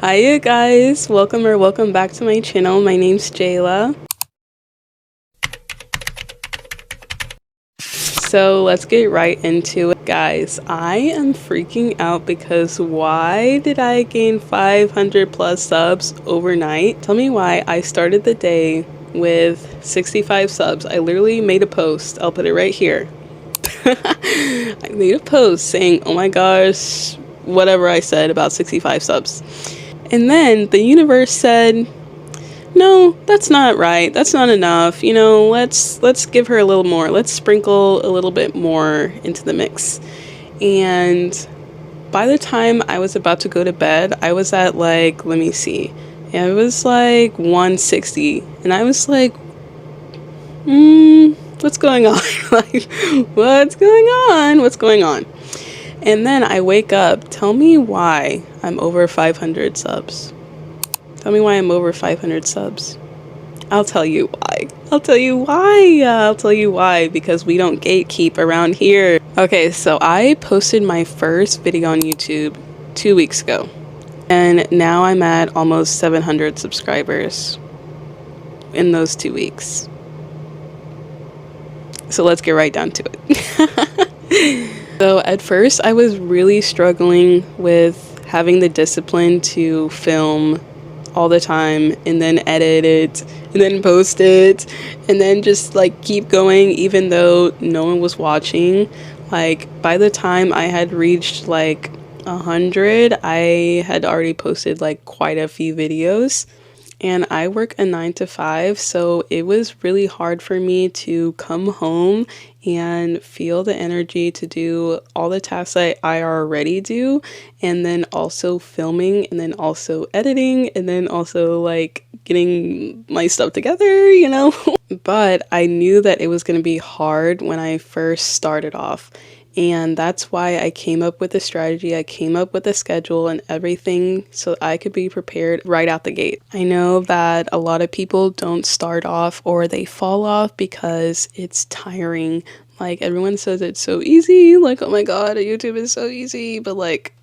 Hi you guys, welcome back to my channel. My name's Jayla. So let's get right into it. Guys, I am freaking out because why did I gain 500 plus subs overnight? Tell me why. I started the day with 65 subs. I literally made a post. I'll put it right here. I made a post saying, oh my gosh, whatever I said about 65 subs. And then the universe said, no, that's not right. That's not enough. You know, let's give her a little more. Let's sprinkle a little bit more into the mix. And by the time I was about to go to bed, I was at like, let me see. Yeah, it was like 160. And I was like, what's going on? Like, what's going on? What's going on? And then I wake up. Tell me why I'm over 500 subs. Tell me why I'm over 500 subs. I'll tell you why. I'll tell you why, because we don't gatekeep around here. Okay, so I posted my first video on YouTube 2 weeks ago. And now I'm at almost 700 subscribers in those 2 weeks. So let's get right down to it. So at first I was really struggling with having the discipline to film all the time and then edit it and then post it and then just like keep going even though no one was watching. Like by the time I had reached like 100, I had already posted like quite a few videos. And I work a 9 to 5, so it was really hard for me to come home and feel the energy to do all the tasks that I already do, and then also filming, and then also editing, and then also like getting my stuff together, you know? But I knew that it was going to be hard when I first started off. And that's why I came up with a strategy, I came up with a schedule and everything so I could be prepared right out the gate. I know that a lot of people don't start off or they fall off because it's tiring. Like everyone says it's so easy, like oh my god, YouTube is so easy, but like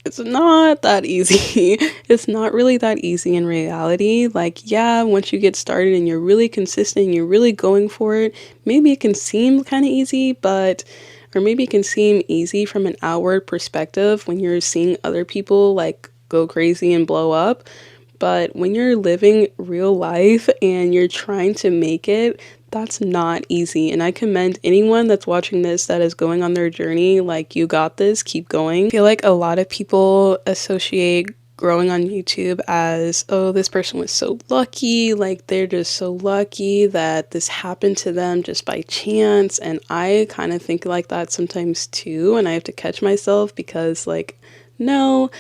it's not that easy. It's not really that easy in reality. Like, yeah, once you get started and you're really consistent and you're really going for it, maybe it can seem kind of easy, or maybe it can seem easy from an outward perspective when you're seeing other people like go crazy and blow up. But when you're living real life and you're trying to make it, that's not easy. And I commend anyone that's watching this that is going on their journey. Like, you got this, keep going. I feel like a lot of people associate growing on YouTube as, oh, this person was so lucky, like they're just so lucky that this happened to them just by chance. And I kind of think like that sometimes too, and I have to catch myself because like, no,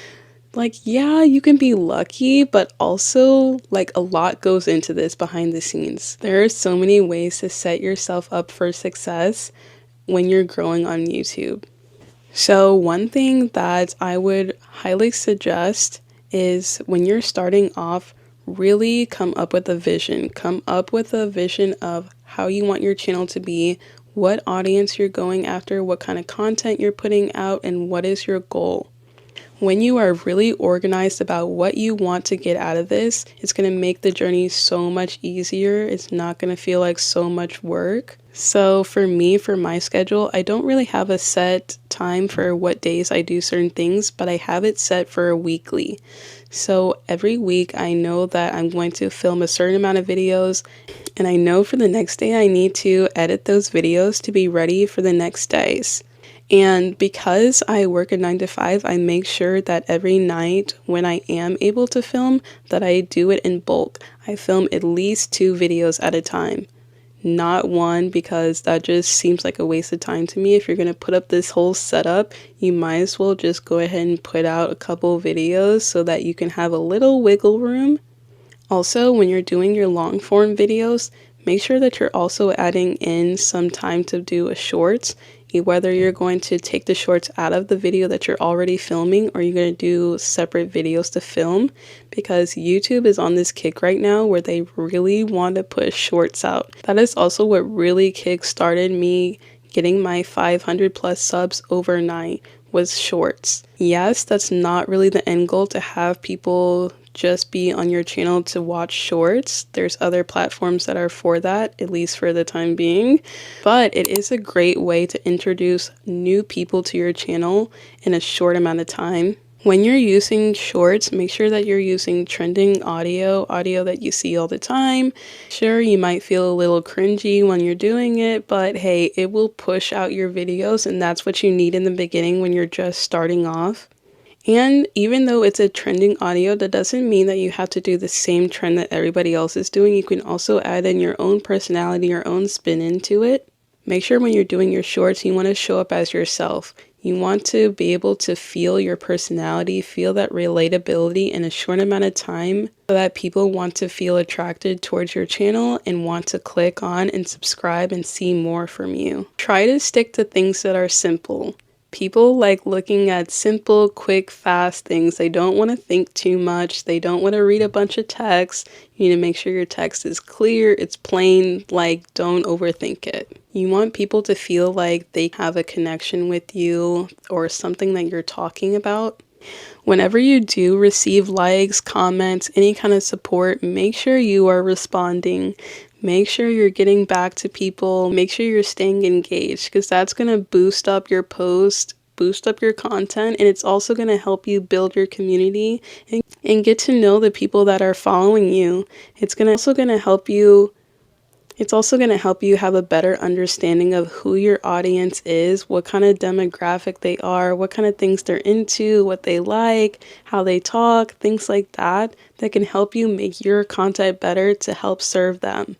like, yeah, you can be lucky, but also like a lot goes into this behind the scenes. There are so many ways to set yourself up for success when you're growing on YouTube. So one thing that I would highly suggest is when you're starting off, really come up with a vision. Come up with a vision of how you want your channel to be, what audience you're going after, what kind of content you're putting out, and what is your goal. When you are really organized about what you want to get out of this, it's going to make the journey so much easier. It's not going to feel like so much work. So for me, for my schedule, I don't really have a set time for what days I do certain things, but I have it set for a weekly. So every week I know that I'm going to film a certain amount of videos, and I know for the next day I need to edit those videos to be ready for the next days. And because I work a 9 to 5, I make sure that every night when I am able to film, that I do it in bulk. I film at least 2 videos at a time. Not one, because that just seems like a waste of time to me. If you're going to put up this whole setup, you might as well just go ahead and put out a couple videos so that you can have a little wiggle room. Also, when you're doing your long form videos, make sure that you're also adding in some time to do a shorts, whether you're going to take the shorts out of the video that you're already filming or you're going to do separate videos to film, because YouTube is on this kick right now where they really want to push shorts out. That is also what really kick started me getting my 500 plus subs overnight, was shorts. Yes, that's not really the end goal to have people just be on your channel to watch shorts. There's other platforms that are for that, at least for the time being. But it is a great way to introduce new people to your channel in a short amount of time. When you're using shorts, make sure that you're using trending audio that you see all the time. Sure, you might feel a little cringy when you're doing it, but hey, it will push out your videos, and that's what you need in the beginning when you're just starting off. And even though it's a trending audio, that doesn't mean that you have to do the same trend that everybody else is doing. You can also add in your own personality, your own spin into it. Make sure when you're doing your shorts, you want to show up as yourself. You want to be able to feel your personality, feel that relatability in a short amount of time so that people want to feel attracted towards your channel and want to click on and subscribe and see more from you. Try to stick to things that are simple. People like looking at simple, quick, fast things. They don't want to think too much. They don't want to read a bunch of text. You need to make sure your text is clear, it's plain, like don't overthink it. You want people to feel like they have a connection with you or something that you're talking about. Whenever you do receive likes, comments, any kind of support, make sure you are responding. Make sure you're getting back to people. Make sure you're staying engaged because that's going to boost up your post, boost up your content, and it's also going to help you build your community and get to know the people that are following you. It's also going to help you have a better understanding of who your audience is, what kind of demographic they are, what kind of things they're into, what they like, how they talk, things like that can help you make your content better to help serve them.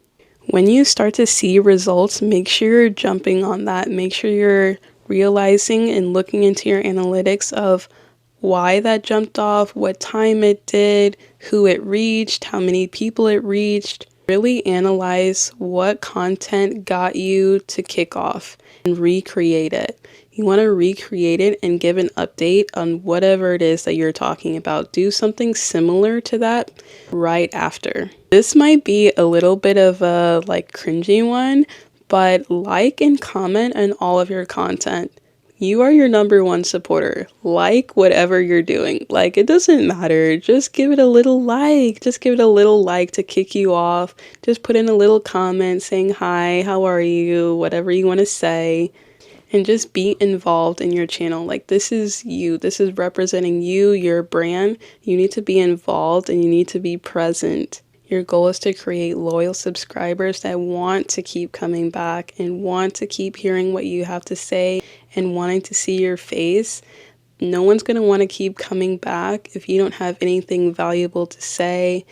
When you start to see results, make sure you're jumping on that. Make sure you're realizing and looking into your analytics of why that jumped off, what time it did, who it reached, how many people it reached. Really analyze what content got you to kick off and recreate it. You want to recreate it and give an update on whatever it is that you're talking about. Do something similar to that right after. This might be a little bit of a cringy one, but like and comment on all of your content. You are your number one supporter. Like whatever you're doing. It doesn't matter. Just give it a little like. Just give it a little like to kick you off. Just put in a little comment saying hi, how are you, whatever you want to say. And just be involved in your channel. This is you. This is representing you, your brand. You need to be involved and you need to be present. Your goal is to create loyal subscribers that want to keep coming back and want to keep hearing what you have to say and wanting to see your face. No one's going to want to keep coming back if you don't have anything valuable to say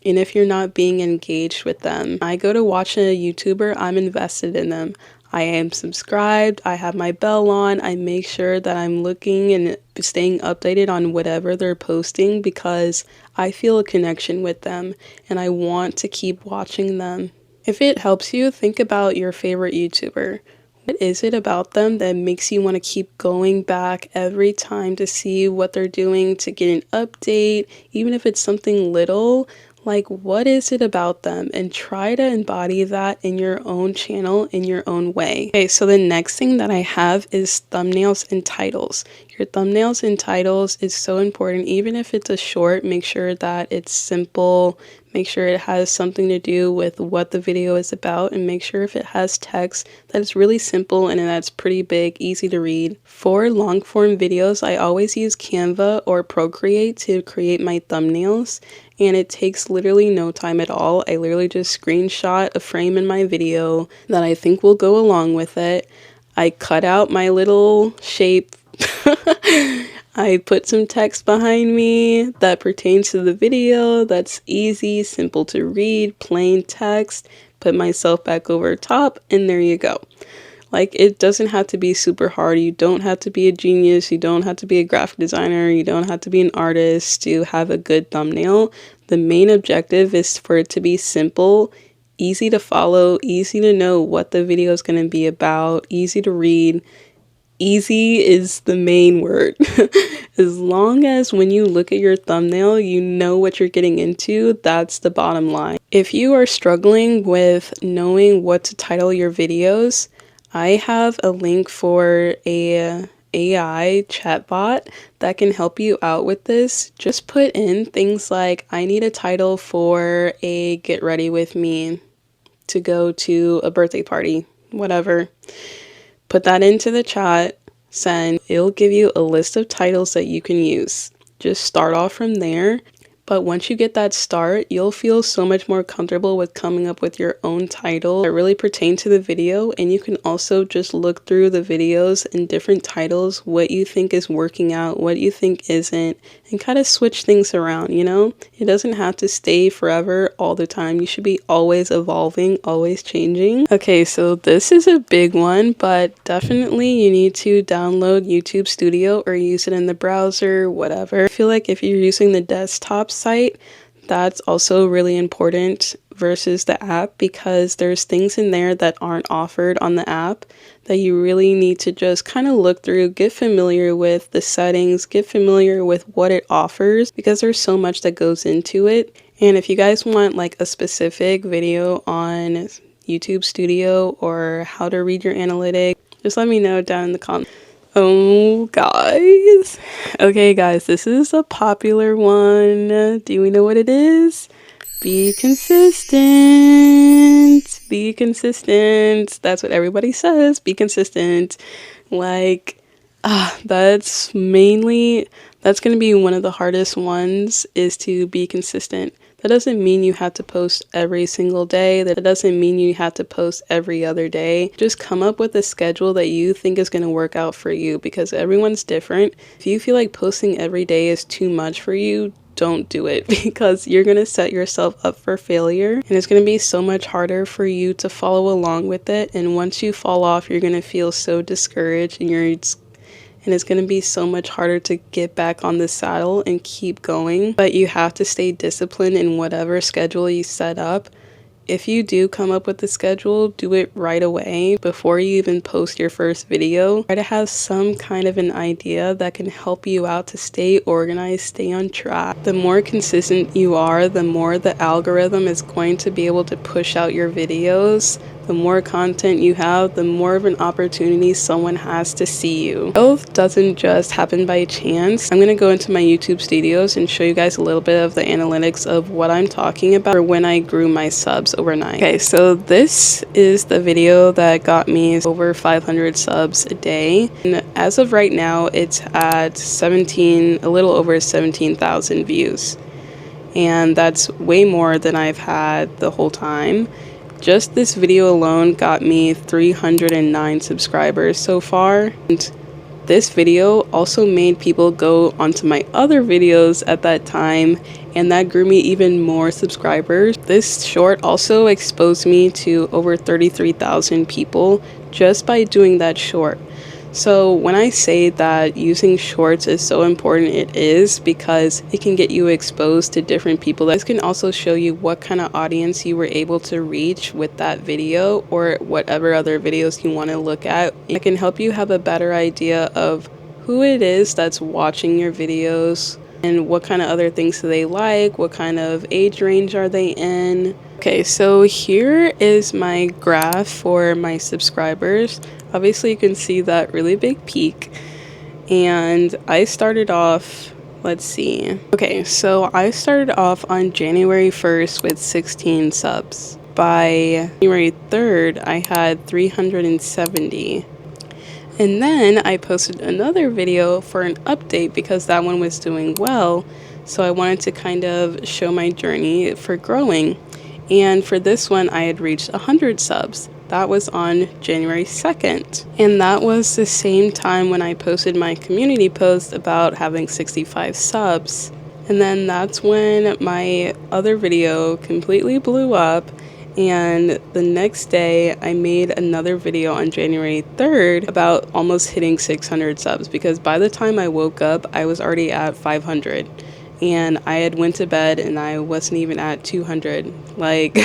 and if you're not being engaged with them. I go to watch a YouTuber, I'm invested in them. I am subscribed, I have my bell on, I make sure that I'm looking and staying updated on whatever they're posting because I feel a connection with them and I want to keep watching them. If it helps you, think about your favorite YouTuber. What is it about them that makes you want to keep going back every time to see what they're doing, to get an update, even if it's something little? What is it about them? And try to embody that in your own channel in your own way. Okay, so the next thing that I have is thumbnails and titles. Your thumbnails and titles is so important. Even if it's a short, make sure that it's simple. Make sure it has something to do with what the video is about, and make sure if it has text that it's really simple and that's pretty big, easy to read. For long form videos, I always use Canva or Procreate to create my thumbnails, and it takes literally no time at all. I literally just screenshot a frame in my video that I think will go along with it. I cut out my little shape. I put some text behind me that pertains to the video, that's easy, simple to read, plain text, put myself back over top, and there you go. It doesn't have to be super hard. You don't have to be a genius. You don't have to be a graphic designer. You don't have to be an artist to have a good thumbnail. The main objective is for it to be simple, easy to follow, easy to know what the video is going to be about, easy to read. Easy is the main word. As long as when you look at your thumbnail, you know what you're getting into, that's the bottom line. If you are struggling with knowing what to title your videos, I have a link for a AI chatbot that can help you out with this. Just put in things like, I need a title for a get ready with me to go to a birthday party, whatever. Put that into the chat, send. It'll give you a list of titles that you can use. Just start off from there. But once you get that start, you'll feel so much more comfortable with coming up with your own title that really pertain to the video. And you can also just look through the videos and different titles, what you think is working out, what you think isn't, and kind of switch things around, you know? It doesn't have to stay forever all the time. You should be always evolving, always changing. Okay, so this is a big one, but definitely you need to download YouTube Studio or use it in the browser, whatever. I feel like if you're using the desktop site, that's also really important versus the app, because there's things in there that aren't offered on the app that you really need to just kind of look through, get familiar with the settings, get familiar with what it offers, because there's so much that goes into it. And if you guys want like a specific video on YouTube Studio or how to read your analytics, just let me know down in the comments. Oh, guys. Okay, guys, this is a popular one. Do we know what it is? Be consistent. Be consistent. That's what everybody says. Be consistent. Like, that's going to be one of the hardest ones, is to be consistent. That doesn't mean you have to post every single day. That doesn't mean you have to post every other day. Just come up with a schedule that you think is going to work out for you, because everyone's different. If you feel like posting every day is too much for you, don't do it, because you're going to set yourself up for failure, and it's going to be so much harder for you to follow along with it. And once you fall off, you're going to feel so discouraged, and it's going to be so much harder to get back on the saddle and keep going. But you have to stay disciplined in whatever schedule you set up. If you do come up with the schedule, do it right away before you even post your first video. Try to have some kind of an idea that can help you out to stay organized, stay on track. The more consistent you are, the more the algorithm is going to be able to push out your videos. The more content you have, the more of an opportunity someone has to see you. Growth doesn't just happen by chance. I'm going to go into my YouTube Studios and show you guys a little bit of the analytics of what I'm talking about, or when I grew my subs overnight. Okay, so this is the video that got me over 500 subs a day. And as of right now, it's at a little over 17,000 views. And that's way more than I've had the whole time. Just this video alone got me 309 subscribers so far. And this video also made people go onto my other videos at that time, and that grew me even more subscribers. This short also exposed me to over 33,000 people just by doing that short. So when I say that using shorts is so important, it is, because it can get you exposed to different people. This can also show you what kind of audience you were able to reach with that video, or whatever other videos you want to look at. It can help you have a better idea of who it is that's watching your videos, and what kind of other things do they like, what kind of age range are they in. Okay, so here is my graph for my subscribers. Obviously you can see that really big peak, and I started off, let's see. Okay, so I started off on January 1st with 16 subs. By January 3rd, I had 370. And then I posted another video for an update because that one was doing well. So I wanted to kind of show my journey for growing. And for this one, I had reached 100 subs. That was on January 2nd. And that was the same time when I posted my community post about having 65 subs. And then that's when my other video completely blew up. And the next day, I made another video on January 3rd about almost hitting 600 subs, because by the time I woke up, I was already at 500. And I had went to bed and I wasn't even at 200. Like,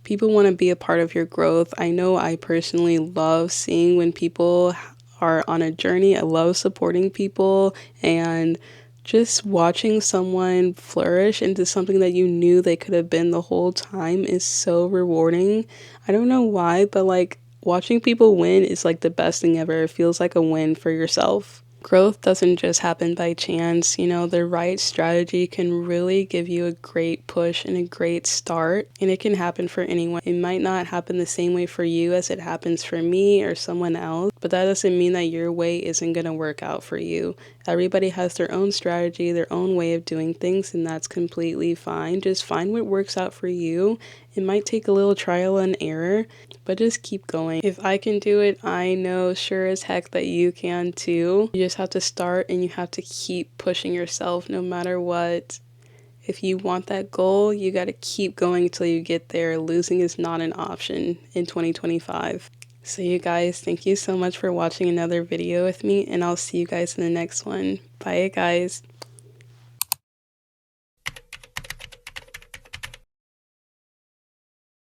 people want to be a part of your growth. I know I personally love seeing when people are on a journey. I love supporting people, and just watching someone flourish into something that you knew they could have been the whole time is so rewarding. I don't know why, but like, watching people win is like the best thing ever. It feels like a win for yourself. Growth doesn't just happen by chance. You know, the right strategy can really give you a great push and a great start, and it can happen for anyone. It might not happen the same way for you as it happens for me or someone else, but that doesn't mean that your way isn't going to work out for you. Everybody has their own strategy, their own way of doing things, and that's completely fine. Just find what works out for you. It might take a little trial and error, but just keep going. If I can do it, I know sure as heck that you can too. You just have to start and you have to keep pushing yourself no matter what. If you want that goal, you got to keep going until you get there. Losing is not an option in 2025. So you guys, thank you so much for watching another video with me, and I'll see you guys in the next one. Bye guys.